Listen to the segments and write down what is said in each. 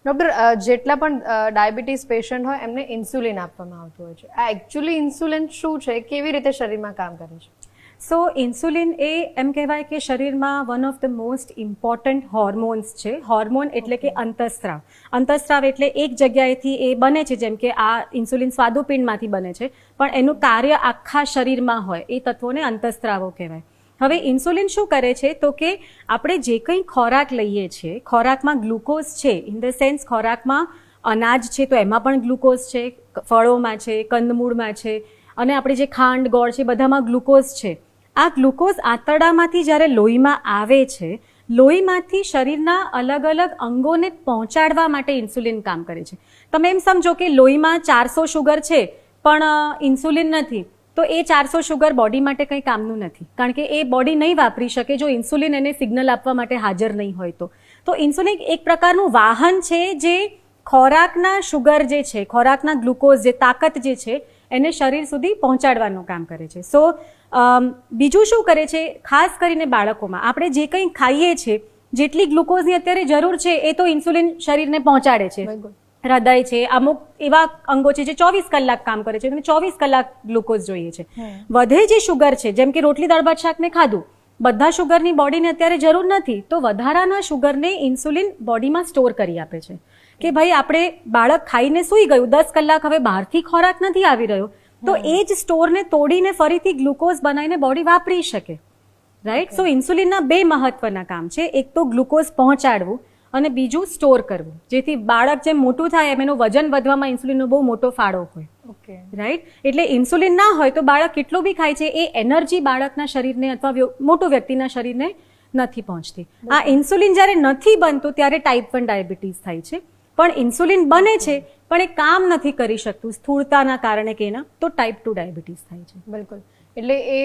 Doctor, જેટલા પણ diabetes patient હોય એમને ઇન્સ્યુલિન આપવામાં આવતું હોય છે. આ એકચ્યુઅલી ઇન્સ્યુલિન શું છે, કેવી રીતે શરીરમાં કામ કરે છે? સો ઇન્સ્યુલિન એ એમ કહેવાય કે શરીરમાં one of the most important hormones છે. હોર્મોન એટલે કે અંતઃસ્ત્રાવ. અંતઃસ્ત્રાવ એટલે એક જગ્યાએથી એ બને છે, જેમ કે આ ઇન્સ્યુલિન સ્વાદુપિંડમાંથી બને છે, પણ એનું કાર્ય આખા શરીરમાં હોય એ તત્વોને અંતઃસ્ત્રાવો કહેવાય. હવે ઇન્સ્યુલિન શું કરે છે તો કે આપણે જે કંઈ ખોરાક લઈએ છીએ, ખોરાકમાં ગ્લુકોઝ છે, ઇન ધ સેન્સ ખોરાકમાં અનાજ છે તો એમાં પણ ગ્લુકોઝ છે, ફળોમાં છે, કંદમૂળમાં છે, અને આપણે જે ખાંડ ગોળ છે બધામાં ગ્લુકોઝ છે. આ ગ્લુકોઝ આંતરડામાંથી જ્યારે લોહીમાં આવે છે, લોહીમાંથી શરીરના અલગ અલગ અંગોને પહોંચાડવા માટે ઇન્સ્યુલિન કામ કરે છે. તમે એમ સમજો કે લોહીમાં 400 શુગર છે પણ ઇન્સ્યુલિન નથી, તો એ 400 શુગર બોડી માટે કંઈ કામનું નથી, કારણ કે એ બોડી નહીં વાપરી શકે જો ઇન્સ્યુલિન એને સિગ્નલ આપવા માટે હાજર નહીં હોય તો. તો ઇન્સ્યુલિન એક પ્રકારનું વાહન છે જે ખોરાકના શુગર જે છે, ખોરાકના ગ્લુકોઝ જે તાકાત જે છે એને શરીર સુધી પહોંચાડવાનું કામ કરે છે. સો બીજું શું કરે છે, ખાસ કરીને બાળકોમાં આપણે જે કંઈ ખાઈએ છીએ, જેટલી ગ્લુકોઝની અત્યારે જરૂર છે એ તો ઇન્સ્યુલિન શરીરને પહોંચાડે છે. હૃદય છે, અમુક એવા અંગો છે જે 24 કલાક કામ કરે છે, 24 કલાક ગ્લુકોઝ જોઈએ છે. વધે જે શુગર છે, જેમ કે રોટલી દાળ ભાત શાક ને ખાધું, બધા શુગરની બોડીને અત્યારે જરૂર નથી, તો વધારાના શુગરને ઇન્સ્યુલિન બોડીમાં સ્ટોર કરી આપે છે. કે ભાઈ આપણે બાળક ખાઈને સૂઈ ગયું, 10 કલાક હવે બહારથી ખોરાક નથી આવી રહ્યો, તો એ જ સ્ટોરને તોડીને ફરીથી ગ્લુકોઝ બનાવીને બોડી વાપરી શકે. રાઈટ. સો ઇન્સ્યુલિનના 2 મહત્વના કામ છે, એક તો ગ્લુકોઝ પહોંચાડવું અને બીજું સ્ટોર કરવું, જેથી બાળક જેમ મોટું થાય એમ એનું વજન વધવામાં ઇન્સ્યુલિનનો બહુ મોટો ફાળો હોય. રાઈટ. એટલે ઇન્સ્યુલિન ના હોય તો બાળક કેટલું બી ખાય છે એ એનર્જી બાળકના શરીરને અથવા મોટું વ્યક્તિના શરીરને નથી પહોંચતી. આ ઇન્સ્યુલિન જ્યારે નથી બનતું ત્યારે ટાઈપ 1 ડાયાબિટીસ થાય છે. પણ ઇન્સ્યુલિન બને છે પણ એ કામ નથી કરી શકતું સ્થૂળતાના કારણે કે એના, તો ટાઈપ 2 ડાયાબિટીસ થાય છે. બિલકુલ. એટલે એ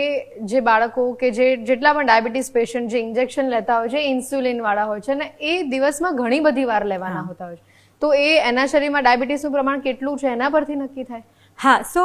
જે બાળકો કે જેટલા પણ ડાયાબિટીસ પેશન્ટ જે ઇન્જેક્શન લેતા હોય છે, ઇન્સ્યુલિન વાળા હોય છે, અને એ દિવસમાં ઘણી બધી વાર લેવાના હોતા હોય છે, તો એ એના શરીરમાં ડાયાબિટીસનું પ્રમાણ કેટલું છે એના પરથી નક્કી થાય? હા. સો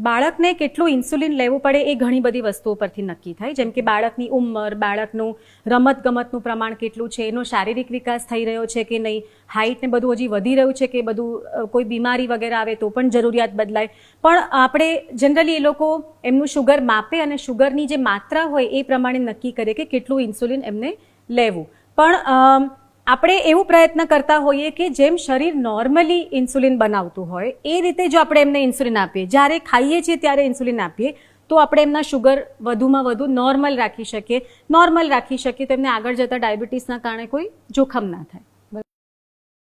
બાળકને કેટલું ઇન્સ્યુલિન લેવું પડે એ ઘણી બધી વસ્તુઓ પરથી નક્કી થાય, જેમ કે બાળકની ઉંમર, બાળકનું રમતગમતનું પ્રમાણ કેટલું છે, એનો શારીરિક વિકાસ થઈ રહ્યો છે કે નહીં, હાઇટ ને બધું હજી વધી રહ્યું છે કે બધું, કોઈ બીમારી વગેરે આવે તો પણ જરૂરિયાત બદલાય. પણ આપણે જનરલી એ લોકો એમનું શુગર માપે અને શુગરની જે માત્રા હોય એ પ્રમાણે નક્કી કરે કે કેટલું ઇન્સ્યુલિન એમને લેવું. પણ આપણે એવું પ્રયત્ન કરતા હોઈએ કે જેમ શરીર નોર્મલી ઇન્સ્યુલિન બનાવતું હોય એ રીતે જો આપણે એમને ઇન્સ્યુલિન આપીએ, જ્યારે ખાઈએ છીએ ત્યારે ઇન્સ્યુલિન આપીએ, તો આપણે એમના શુગર વધુમાં વધુ નોર્મલ રાખી શકીએ. નોર્મલ રાખી શકીએ તો એમને આગળ જતાં ડાયાબિટીસના કારણે કોઈ જોખમ ના થાય.